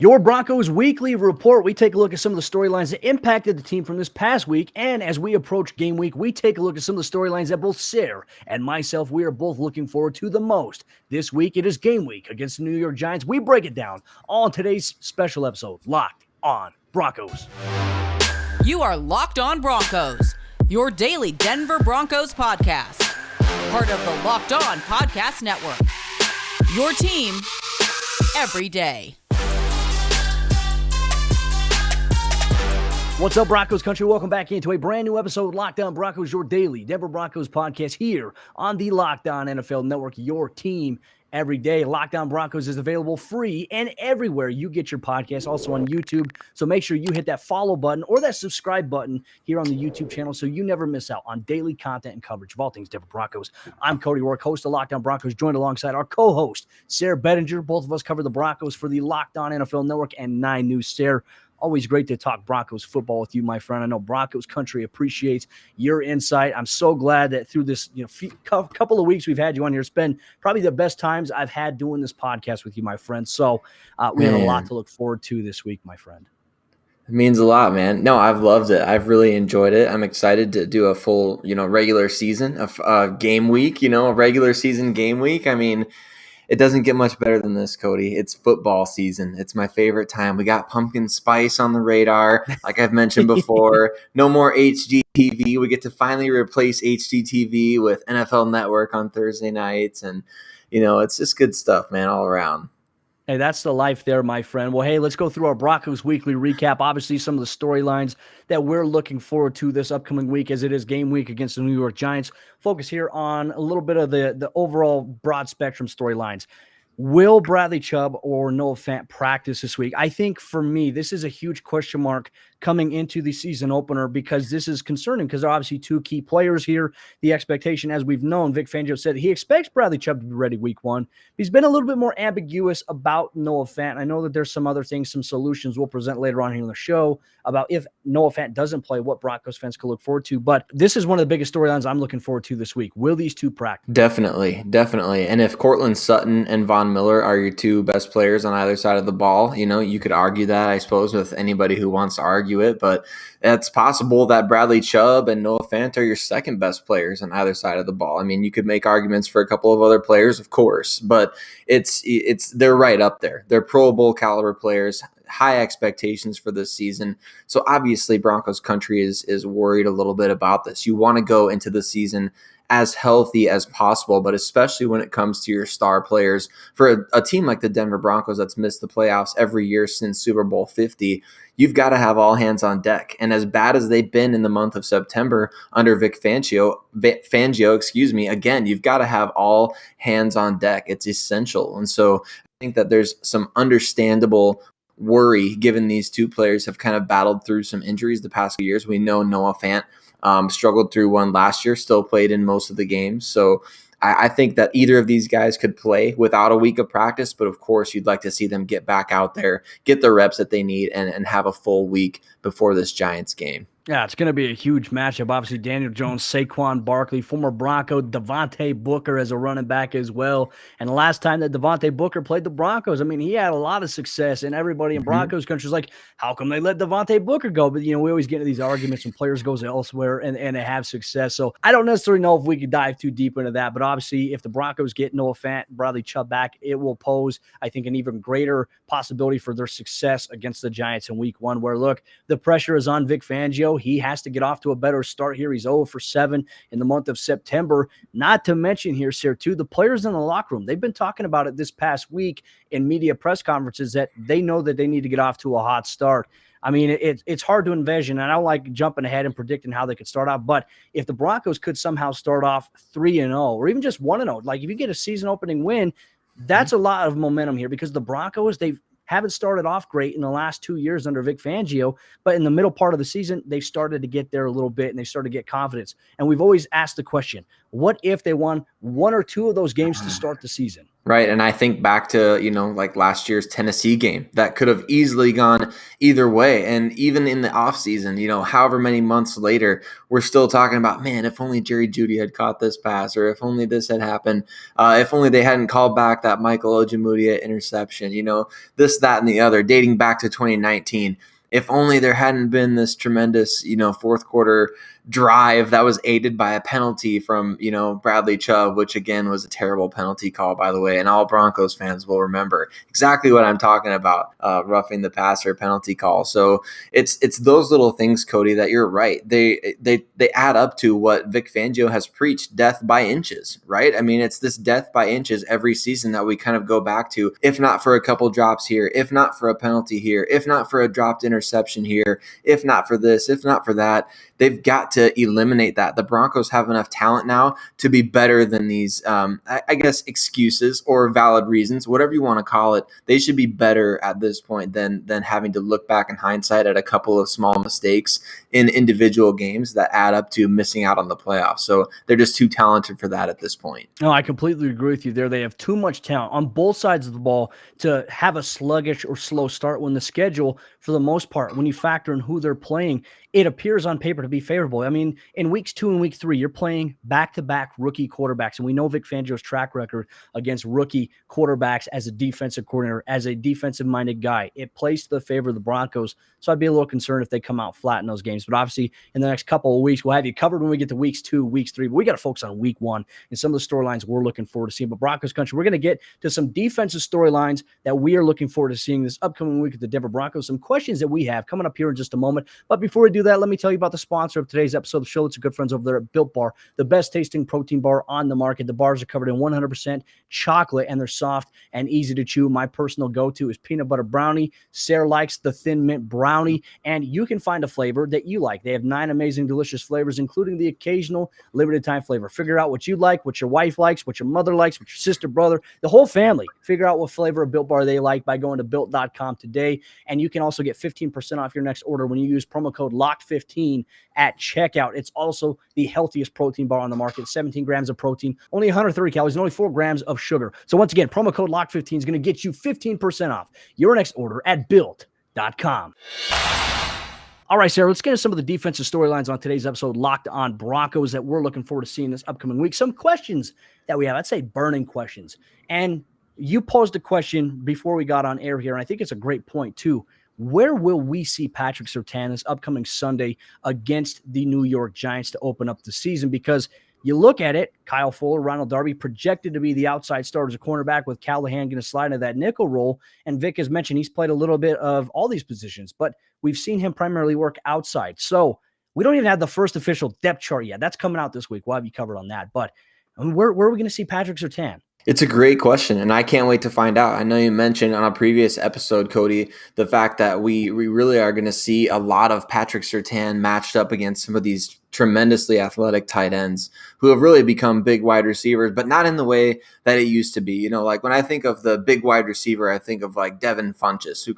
Your Broncos Weekly Report. We take a look at some of the storylines that impacted the team from this past week. And as we approach game week, we take a look at some of the storylines that both Sayre and myself, we are both looking forward to the most. This week, it is game week against the New York Giants. We break it down all in today's special episode, Locked On Broncos. You are Locked On Broncos, your daily Denver Broncos podcast. Part of the Locked On Podcast Network. Your team every day. What's up, Broncos country? Welcome back into a brand new episode of Locked On Broncos, your daily Denver Broncos podcast here on the Locked On NFL Network, your team every day. Locked On Broncos is available free and everywhere you get your podcast, also on YouTube. So make sure you hit that follow button or that subscribe button here on the YouTube channel so you never miss out on daily content and coverage of all things Denver Broncos. I'm Cody Roark, host of Locked On Broncos, joined alongside our co-host, Sayre Bedinger. Both of us cover the Broncos for the Locked On NFL Network and 9 News. Sayre, always great to talk Broncos football with you, my friend. I know Broncos country appreciates your insight. I'm so glad that through this couple of weeks we've had you on here. It's been probably the best times I've had doing this podcast with you, my friend. So we have a lot to look forward to this week, my friend. It means a lot, man. No, I've loved it. I've really enjoyed it. I'm excited to do a full, regular season, a game week, a regular season game week. I mean, it doesn't get much better than this, Cody. It's football season. It's my favorite time. We got pumpkin spice on the radar, like I've mentioned before. No more HGTV. We get to finally replace HGTV with NFL Network on Thursday nights. And, it's just good stuff, man, all around. Hey, that's the life there, my friend. Well, hey, let's go through our Broncos weekly recap. Obviously, some of the storylines that we're looking forward to this upcoming week as it is game week against the New York Giants. Focus here on a little bit of the overall broad spectrum storylines. Will Bradley Chubb or Noah Fant practice this week? I think for me, this is a huge question mark coming into the season opener because this is concerning because there are obviously two key players here. The expectation, as we've known, Vic Fangio said he expects Bradley Chubb to be ready week one. He's been a little bit more ambiguous about Noah Fant. I know that there's some other things, some solutions we'll present later on here in the show about if Noah Fant doesn't play, what Broncos fans can look forward to. But this is one of the biggest storylines I'm looking forward to this week. Will these two practice? Definitely. And if Courtland Sutton and Von Miller are your two best players on either side of the ball, you could argue that, I suppose, with anybody who wants to argue it. But it's possible that Bradley Chubb and Noah Fant are your second best players on either side of the ball. I mean, you could make arguments for a couple of other players, of course, but they're right up there. They're Pro Bowl caliber players, high expectations for this season. So obviously Broncos country is worried a little bit about this. You want to go into the season as healthy as possible, but especially when it comes to your star players. For a team like the Denver Broncos that's missed the playoffs every year since Super Bowl 50, you've got to have all hands on deck. And as bad as they've been in the month of September under Vic Fangio, again, you've got to have all hands on deck. It's essential. And so I think that there's some understandable worry given these two players have kind of battled through some injuries the past few years. We know Noah Fant struggled through one last year, still played in most of the games. So I think that either of these guys could play without a week of practice, but of course you'd like to see them get back out there, get the reps that they need, and have a full week before this Giants game. Yeah, it's going to be a huge matchup. Obviously, Daniel Jones, Saquon Barkley, former Bronco, Devontae Booker as a running back as well. And the last time that Devontae Booker played the Broncos, I mean, he had a lot of success, and everybody in Broncos country is like, how come they let Devontae Booker go? But, we always get into these arguments when players goes elsewhere and they have success. So I don't necessarily know if we could dive too deep into that, but obviously if the Broncos get Noah Fant, Bradley Chubb back, it will pose, I think, an even greater possibility for their success against the Giants in week one, where, look, the pressure is on Vic Fangio. He has to get off to a better start here. He's 0-for-7 in the month of September. Not to mention here, Sayre, too, the players in the locker room. They've been talking about it this past week in media press conferences that they know that they need to get off to a hot start. I mean, it's hard to envision, and I don't like jumping ahead and predicting how they could start off, but if the Broncos could somehow start off 3-0 or even just 1-0, like if you get a season-opening win, that's a lot of momentum here because the Broncos, they haven't started off great in the last 2 years under Vic Fangio, but in the middle part of the season, they've started to get there a little bit, and they started to get confidence. And we've always asked the question, what if they won one or two of those games to start the season? Right. And I think back to, like last year's Tennessee game that could have easily gone either way. And even in the offseason, however many months later, we're still talking about, man, if only Jerry Jeudy had caught this pass, or if only this had happened, if only they hadn't called back that Michael Ojemudia interception, this, that, and the other, dating back to 2019. If only there hadn't been this tremendous, fourth quarter drive that was aided by a penalty from, Bradley Chubb, which again was a terrible penalty call, by the way, and all Broncos fans will remember exactly what I'm talking about, roughing the passer penalty call. So it's those little things, Cody, that you're right. They add up to what Vic Fangio has preached, death by inches, right? I mean, it's this death by inches every season that we kind of go back to, if not for a couple drops here, if not for a penalty here, if not for a dropped interception here, if not for this, if not for that. They've got to eliminate that. The Broncos have enough talent now to be better than these, I guess, excuses or valid reasons, whatever you want to call it. They should be better at this point than having to look back in hindsight at a couple of small mistakes in individual games that add up to missing out on the playoffs. So they're just too talented for that at this point. No, I completely agree with you there. They have too much talent on both sides of the ball to have a sluggish or slow start when the schedule, for the most part, when you factor in who they're playing, it appears on paper to be favorable. I mean, in weeks 2 and week 3, you're playing back-to-back rookie quarterbacks, and we know Vic Fangio's track record against rookie quarterbacks as a defensive coordinator, as a defensive-minded guy. It plays to the favor of the Broncos, so I'd be a little concerned if they come out flat in those games. But obviously, in the next couple of weeks, we'll have you covered when we get to weeks 2, weeks 3. But we got to focus on week 1 and some of the storylines we're looking forward to seeing. But Broncos country, we're going to get to some defensive storylines that we are looking forward to seeing this upcoming week at the Denver Broncos. Some questions that we have coming up here in just a moment. But before we do that, let me tell you about the sponsor of today's episode of the show. It's our good friends over there at Built Bar, the best tasting protein bar on the market. The bars are covered in 100% chocolate, and they're soft and easy to chew. My personal go-to is peanut butter brownie. Sayre likes the thin mint brownie, and you can find a flavor that you like. They have 9 amazing, delicious flavors, including the occasional limited time flavor. Figure out what you like, what your wife likes, what your mother likes, what your sister, brother, the whole family. Figure out what flavor of Built Bar they like by going to Built.com today. And you can also get 15% off your next order when you use promo code LOCKED15 at checkout. It's also the healthiest protein bar on the market. 17 grams of protein, only 130 calories, and only 4 grams of sugar. So once again, promo code LOCKED15 is going to get you 15% off your next order at Built.com. All right, Sarah, let's get into some of the defensive storylines on today's episode, Locked On Broncos, that we're looking forward to seeing this upcoming week. Some questions that we have, I'd say burning questions. And you posed a question before we got on air here, and I think it's a great point, too. Where will we see Patrick Surtain this upcoming Sunday against the New York Giants to open up the season? Because you look at it, Kyle Fuller, Ronald Darby projected to be the outside starter as a cornerback, with Callahan going to slide into that nickel role. And Vic has mentioned he's played a little bit of all these positions, but we've seen him primarily work outside. So we don't even have the first official depth chart yet. That's coming out this week. We'll have you covered on that. But where are we going to see Patrick Surtain? It's a great question, and I can't wait to find out. I know you mentioned on a previous episode, Cody, the fact that we really are going to see a lot of Patrick Surtain matched up against some of these tremendously athletic tight ends who have really become big wide receivers, but not in the way that it used to be. Like when I think of the big wide receiver, I think of like Devin Funchess, who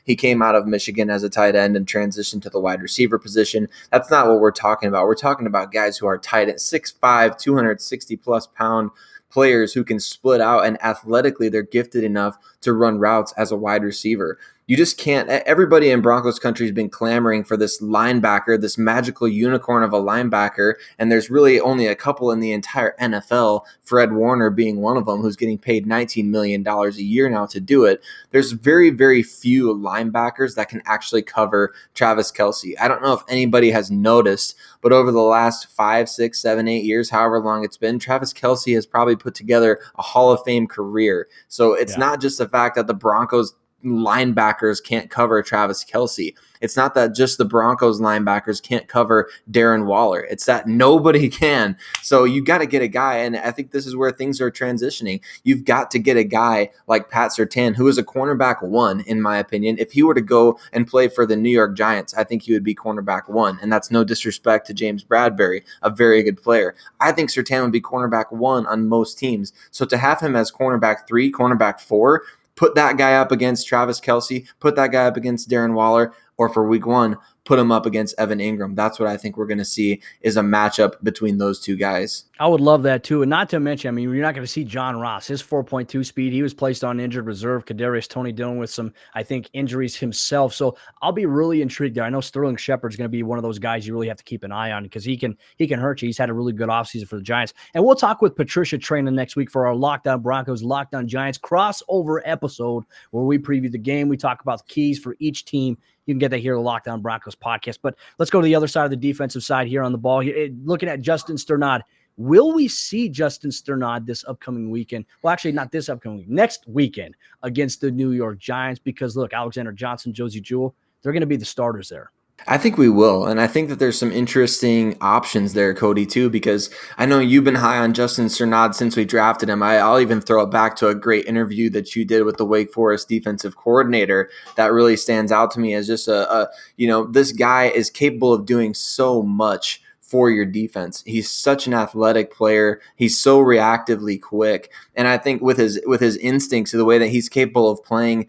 he came out of Michigan as a tight end and transitioned to the wide receiver position. That's not what we're talking about. We're talking about guys who are tight at 6'5", 260 plus pound players who can split out, and athletically they're gifted enough to run routes as a wide receiver. You just can't. Everybody in Broncos country has been clamoring for this linebacker, this magical unicorn of a linebacker, and there's really only a couple in the entire NFL, Fred Warner being one of them, who's getting paid $19 million a year now to do it. There's very, very few linebackers that can actually cover Travis Kelce. I don't know if anybody has noticed, but over the last 5, 6, 7, 8 years, however long it's been, Travis Kelce has probably put together a Hall of Fame career. So it's not just the fact that the Broncos linebackers can't cover Travis Kelce. It's not that just the Broncos linebackers can't cover Darren Waller. It's that nobody can. So you got to get a guy, and I think this is where things are transitioning. You've got to get a guy like Pat Surtain, who is a cornerback 1, in my opinion. If he were to go and play for the New York Giants, I think he would be cornerback 1, and that's no disrespect to James Bradbury, a very good player. I think Surtain would be cornerback 1 on most teams. So to have him as cornerback 3, cornerback 4, put that guy up against Travis Kelce, put that guy up against Darren Waller, or for week 1, put him up against Evan Ingram. That's what I think we're going to see, is a matchup between those two guys. I would love that too. And not to mention, I mean, you're not going to see John Ross, his 4.2 speed. He was placed on injured reserve. Kadarius Toney dealing with some, I think, injuries himself. So I'll be really intrigued there. I know Sterling Shepard's going to be one of those guys you really have to keep an eye on, because he can hurt you. He's had a really good offseason for the Giants. And we'll talk with Patricia Traina next week for our Locked On Broncos, Locked On Giants crossover episode, where we preview the game. We talk about the keys for each team. You can get that here on the Locked On Broncos podcast. But let's go to the other side of the defensive side here on the ball. Looking at Justin Sternad. Will we see Justin Sternad this upcoming weekend? Well, actually, not this upcoming week, next weekend against the New York Giants, because, look, Alexander Johnson, Josie Jewell, they're going to be the starters there. I think we will. And I think that there's some interesting options there, Cody, too, because I know you've been high on Justin Sternad since we drafted him. I'll even throw it back to a great interview that you did with the Wake Forest defensive coordinator that really stands out to me as just this guy is capable of doing so much for your defense. He's such an athletic player. He's so reactively quick. And I think with his instincts, the way that he's capable of playing,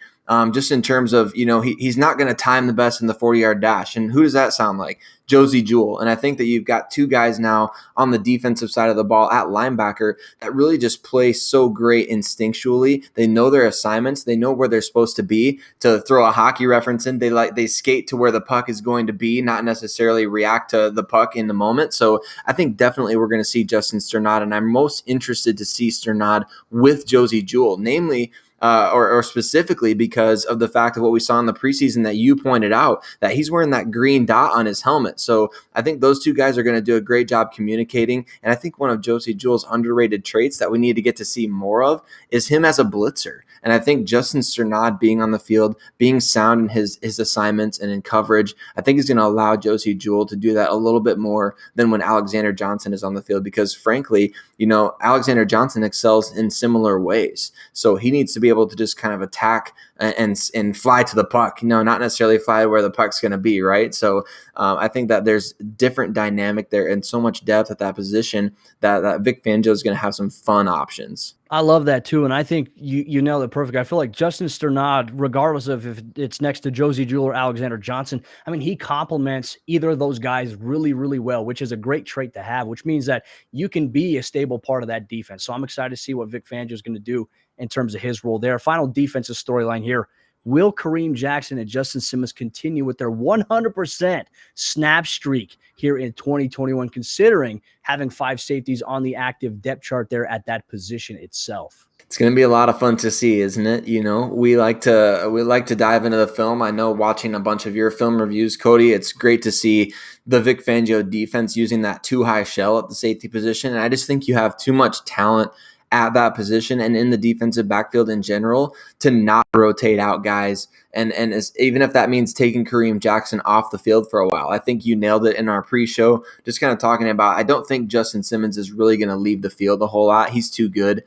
just in terms of, he's not going to time the best in the 40-yard dash. And who does that sound like? Josie Jewell. And I think that you've got two guys now on the defensive side of the ball at linebacker that really just play so great instinctually. They know their assignments. They know where they're supposed to be. To throw a hockey reference in, they skate to where the puck is going to be, not necessarily react to the puck in the moment. So I think definitely we're going to see Justin Sternad, and I'm most interested to see Sternad with Josie Jewell, namely, or specifically because of the fact of what we saw in the preseason that you pointed out, that he's wearing that green dot on his helmet. So I think those two guys are going to do a great job communicating. And I think one of Josie Jewell's underrated traits that we need to get to see more of is him as a blitzer. And I think Justin Sternad being on the field, being sound in his assignments and in coverage, I think is going to allow Josie Jewell to do that a little bit more than when Alexander Johnson is on the field. Because frankly, Alexander Johnson excels in similar ways. So he needs to be able to just kind of attack and fly to the puck, not necessarily fly where the puck's going to be, right? So I think that there's different dynamic there and so much depth at that position that Vic Fangio is going to have some fun options. I love that too, and I think you nailed it perfect. I feel like Justin Sternad, regardless of if it's next to Josie Jewell or Alexander Johnson, I mean, he complements either of those guys really, really well, which is a great trait to have, which means that you can be a stable part of that defense. So I'm excited to see what Vic Fangio is going to do in terms of his role there. Final defensive storyline here. Will Kareem Jackson and Justin Simmons continue with their 100% snap streak here in 2021, considering having 5 safeties on the active depth chart there at that position itself? It's going to be a lot of fun to see, isn't it? We like to dive into the film. I know watching a bunch of your film reviews, Cody, it's great to see the Vic Fangio defense using that too high shell at the safety position. And I just think you have too much talent at that position and in the defensive backfield in general to not rotate out guys. And even if that means taking Kareem Jackson off the field for a while. I think you nailed it in our pre-show, just kind of talking about, I don't think Justin Simmons is really going to leave the field a whole lot. He's too good.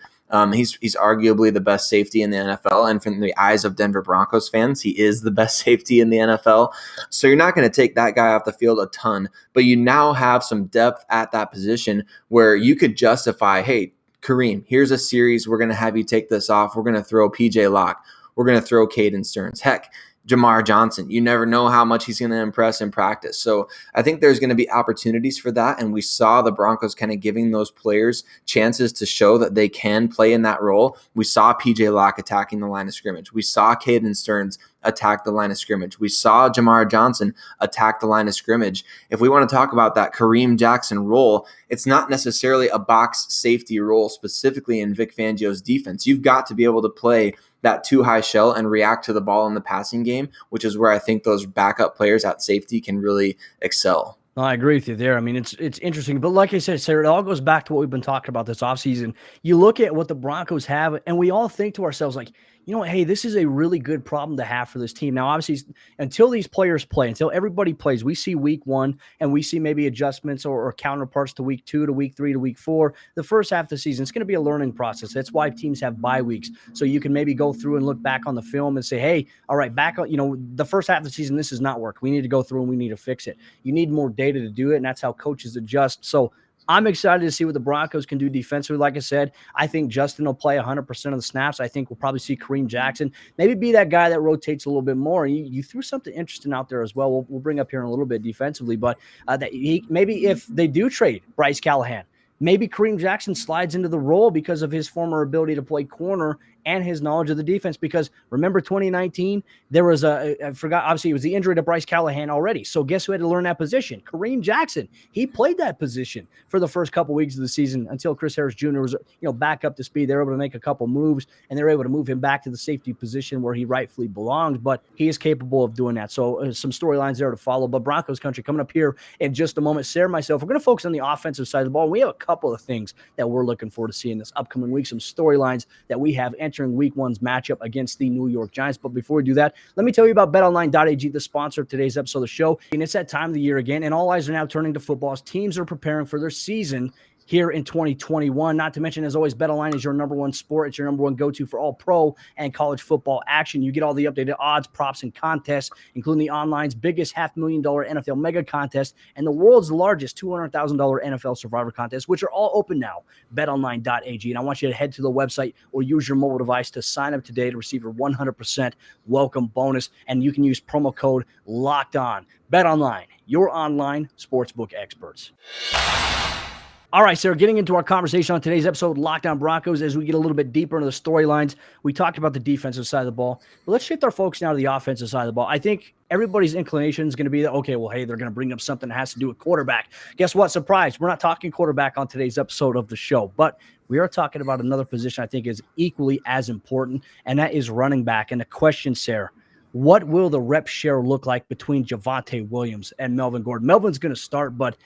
He's arguably the best safety in the NFL. And from the eyes of Denver Broncos fans, he is the best safety in the NFL. So you're not going to take that guy off the field a ton, but you now have some depth at that position where you could justify, hey, Kareem, here's a series. We're going to have you take this off. We're going to throw PJ Locke. We're going to throw Caden Stearns. Heck, Jamar Johnson. You never know how much he's going to impress in practice. So I think there's going to be opportunities for that. And we saw the Broncos kind of giving those players chances to show that they can play in that role. We saw PJ Locke attacking the line of scrimmage. We saw Caden Stearns attack the line of scrimmage. We saw Jamar Johnson attack the line of scrimmage. If we want to talk about that Kareem Jackson role, it's not necessarily a box safety role specifically in Vic Fangio's defense. You've got to be able to play that too high shell and react to the ball in the passing game, which is where I think those backup players at safety can really excel. No, I agree with you there. I mean, it's interesting. But like I said, Sayre, it all goes back to what we've been talking about this offseason. You look at what the Broncos have, and we all think to ourselves, like, hey, this is a really good problem to have for this team. Now, obviously, until these players play, until everybody plays, we see week 1 and we see maybe adjustments or counterparts to week 2 to week 3 to week 4. The first half of the season, it's going to be a learning process. That's why teams have bye weeks. So you can maybe go through and look back on the film and say, hey, all right, back on, the first half of the season, this has not worked. We need to go through and we need to fix it. You need more data to do it, and that's how coaches adjust. So I'm excited to see what the Broncos can do defensively. Like I said, I think Justin will play 100% of the snaps. I think we'll probably see Kareem Jackson maybe be that guy that rotates a little bit more. And you threw something interesting out there as well. We'll bring up here in a little bit defensively, but maybe if they do trade Bryce Callahan, maybe Kareem Jackson slides into the role because of his former ability to play corner and his knowledge of the defense. Because remember 2019, there was I forgot, obviously it was the injury to Bryce Callahan already. So guess who had to learn that position? Kareem Jackson. He played that position for the first couple weeks of the season until Chris Harris Jr. was, back up to speed. They were able to make a couple moves and they were able to move him back to the safety position where he rightfully belongs, but he is capable of doing that. So some storylines there to follow, but Broncos country coming up here in just a moment. Sayre and myself, we're going to focus on the offensive side of the ball. We have a couple of things that we're looking forward to seeing this upcoming week, some storylines that we have entering week one's matchup against the New York Giants. But before we do that, let me tell you about betonline.ag, the sponsor of today's episode of the show. And it's that time of the year again, and all eyes are now turning to football as teams are preparing for their season here in 2021. Not to mention, as always, BetOnline is your number one sport. It's your number one go-to for all pro and college football action. You get all the updated odds, props, and contests, including the online's biggest $500,000 NFL mega contest and the world's largest $200,000 NFL survivor contest, which are all open now. BetOnline.ag. And I want you to head to the website or use your mobile device to sign up today to receive your 100% welcome bonus. And you can use promo code LOCKEDON. BetOnline, your online sportsbook experts. All right, Sayre, getting into our conversation on today's episode, Locked On Broncos, as we get a little bit deeper into the storylines. We talked about the defensive side of the ball, but let's shift our focus now to the offensive side of the ball. I think everybody's inclination is going to be that, okay, well, hey, they're going to bring up something that has to do with quarterback. Guess what? Surprise. We're not talking quarterback on today's episode of the show, but we are talking about another position I think is equally as important, and that is running back. And the question, Sayre, what will the rep share look like between Javonte Williams and Melvin Gordon? Melvin's going to start, but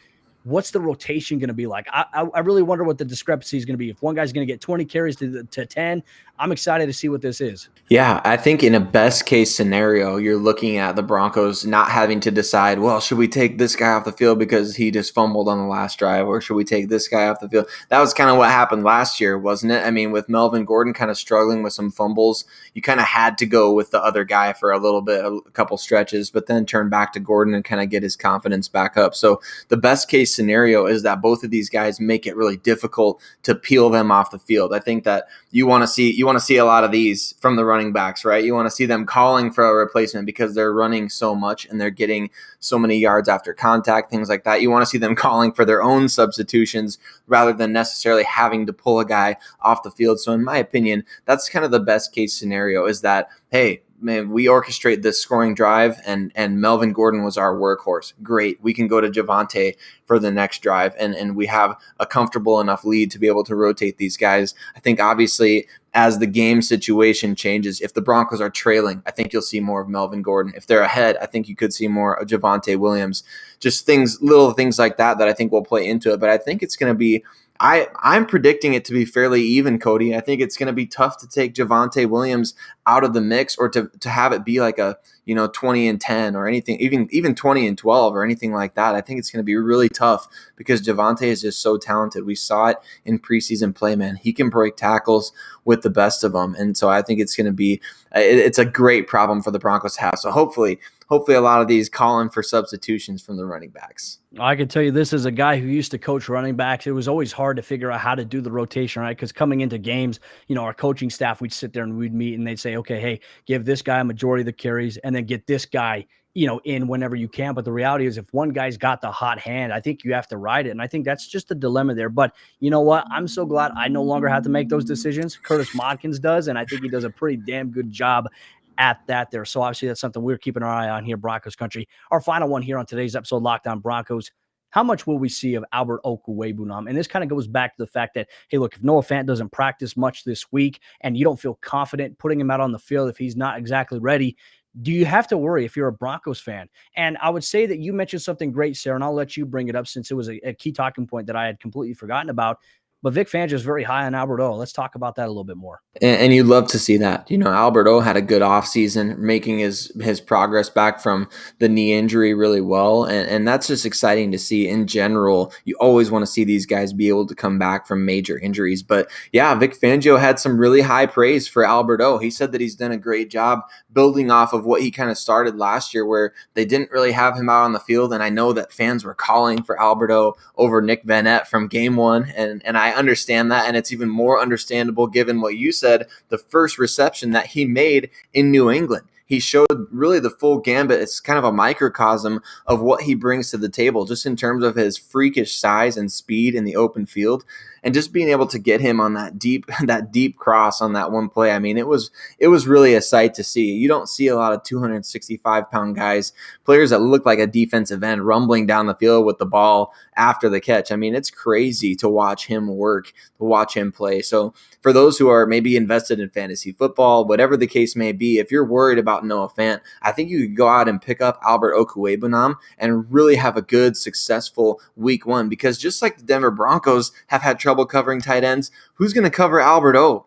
what's the rotation going to be like? I really wonder what the discrepancy is going to be. If one guy's going to get 20 carries to 10, I'm excited to see what this is. Yeah, I think in a best case scenario, you're looking at the Broncos not having to decide, well, should we take this guy off the field because he just fumbled on the last drive, or should we take this guy off the field? That was kind of what happened last year, wasn't it? I mean, with Melvin Gordon kind of struggling with some fumbles, you kind of had to go with the other guy for a little bit, a couple stretches, but then turn back to Gordon and kind of get his confidence back up. So the best case scenario is that both of these guys make it really difficult to peel them off the field. I think that you want to see a lot of these from the running backs, right? You want to see them calling for a replacement because they're running so much and they're getting so many yards after contact, things like that. You want to see them calling for their own substitutions rather than necessarily having to pull a guy off the field. So in my opinion, that's kind of the best case scenario, is that, hey, man, we orchestrate this scoring drive and Melvin Gordon was our workhorse. Great. We can go to Javonte for the next drive and we have a comfortable enough lead to be able to rotate these guys. I think obviously as the game situation changes, if the Broncos are trailing, I think you'll see more of Melvin Gordon. If they're ahead, I think you could see more of Javonte Williams. Just little things like that I think will play into it. But I think it's going to be, I'm predicting it to be fairly even, Cody. I think it's going to be tough to take Javonte Williams out of the mix, or to have it be like a 20-10 or anything, even 20-12 or anything like that. I think it's going to be really tough because Javonte is just so talented. We saw it in preseason play, man. He can break tackles with the best of them, and so I think it's going to be it's a great problem for the Broncos to have. So hopefully a lot of these calling for substitutions from the running backs. I can tell you this as a guy who used to coach running backs. It was always hard to figure out how to do the rotation, right? Because coming into games, our coaching staff, we'd sit there and we'd meet and they'd say, okay, hey, give this guy a majority of the carries and then get this guy, in whenever you can. But the reality is if one guy's got the hot hand, I think you have to ride it. And I think that's just the dilemma there. But you know what? I'm so glad I no longer have to make those decisions. Curtis Modkins does, and I think he does a pretty damn good job at that there. So obviously that's something we're keeping our eye on here, Broncos country. Our final one here on today's episode, Locked On Broncos. How much will we see of Albert Okwuegbunam? And this kind of goes back to the fact that, hey, look, if Noah Fant doesn't practice much this week and you don't feel confident putting him out on the field if he's not exactly ready, do you have to worry if you're a Broncos fan? And I would say that you mentioned something great, Sayre, and I'll let you bring it up since it was a key talking point that I had completely forgotten about. but Vic Fangio is very high on Albert O. Let's talk about that a little bit more. And you'd love to see that. Albert O had a good offseason, making his progress back from the knee injury really well. And that's just exciting to see. In general, you always want to see these guys be able to come back from major injuries. But yeah, Vic Fangio had some really high praise for Albert O. He said that he's done a great job building off of what he kind of started last year, where they didn't really have him out on the field. And I know that fans were calling for Albert O over Nick Vanette from game one. And I understand that. And it's even more understandable given what you said, the first reception that he made in New England. He showed really the full gambit. It's kind of a microcosm of what he brings to the table, just in terms of his freakish size and speed in the open field. And just being able to get him on that deep cross on that one play. I mean, it was really a sight to see. You don't see a lot of 265-pound guys, players that look like a defensive end, rumbling down the field with the ball after the catch. I mean, it's crazy to watch him work, to watch him play. So for those who are maybe invested in fantasy football, whatever the case may be, if you're worried about Noah Fant, I think you could go out and pick up Albert Okwuegbunam and really have a good, successful week one. Because just like the Denver Broncos have had trouble covering tight ends, who's going to cover Albert O?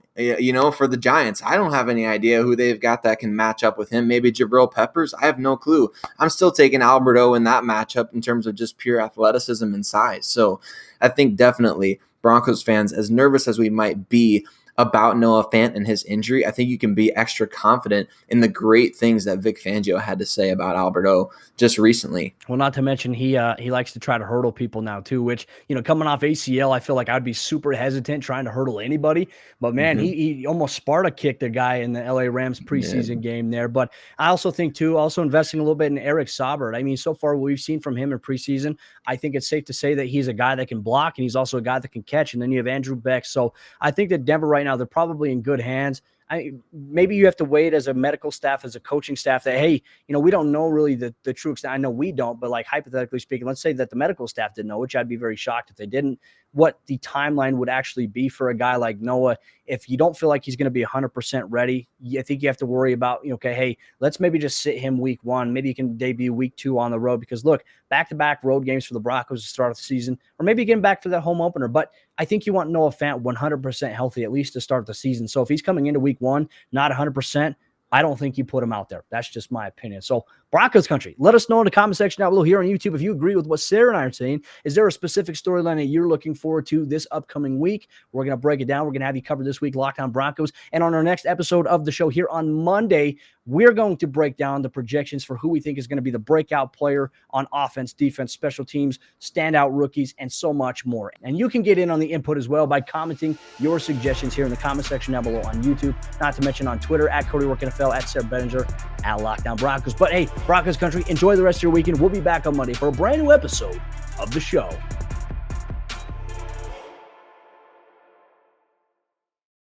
For the Giants? I don't have any idea who they've got that can match up with him. Maybe Jabril Peppers? I have no clue. I'm still taking Albert O in that matchup in terms of just pure athleticism and size. So I think definitely Broncos fans, as nervous as we might be about Noah Fant and his injury, I think you can be extra confident in the great things that Vic Fangio had to say about Albert O just recently. Well, not to mention he likes to try to hurdle people now too, which, coming off ACL, I feel like I'd be super hesitant trying to hurdle anybody. But man, he almost Sparta kicked a guy in the LA Rams preseason game there. But I also think too, investing a little bit in Eric Saubert. I mean, so far what we've seen from him in preseason, I think it's safe to say that he's a guy that can block and he's also a guy that can catch. And then you have Andrew Beck. So I think that Denver right now, they're probably in good hands. Maybe you have to wait as a medical staff, as a coaching staff, that, hey, we don't know really the true extent. I know we don't, but like hypothetically speaking, let's say that the medical staff didn't know, which I'd be very shocked if they didn't, what the timeline would actually be for a guy like Noah. If you don't feel like he's going to be 100% ready, I think you have to worry about, okay, hey, let's maybe just sit him week one. Maybe he can debut week two on the road, because look, back-to-back road games for the Broncos to start of the season, or maybe getting back for that home opener. But I think you want Noah Fant 100% healthy, at least to start the season. So if he's coming into week one, not 100%, I don't think you put him out there. That's just my opinion. So Broncos country, let us know in the comment section down below here on YouTube if you agree with what Sayre and I are saying. Is there a specific storyline that you're looking forward to this upcoming week? We're going to break it down. We're going to have you covered this week, Locked On Broncos. And on our next episode of the show here on Monday, we're going to break down the projections for who we think is going to be the breakout player on offense, defense, special teams, standout rookies, and so much more. And you can get in on the input as well by commenting your suggestions here in the comment section down below on YouTube, not to mention on Twitter, at Cody Roark NFL, at Sayre Bedinger, at Locked On Broncos. But hey, Broncos country, enjoy the rest of your weekend. We'll be back on Monday for a brand new episode of the show.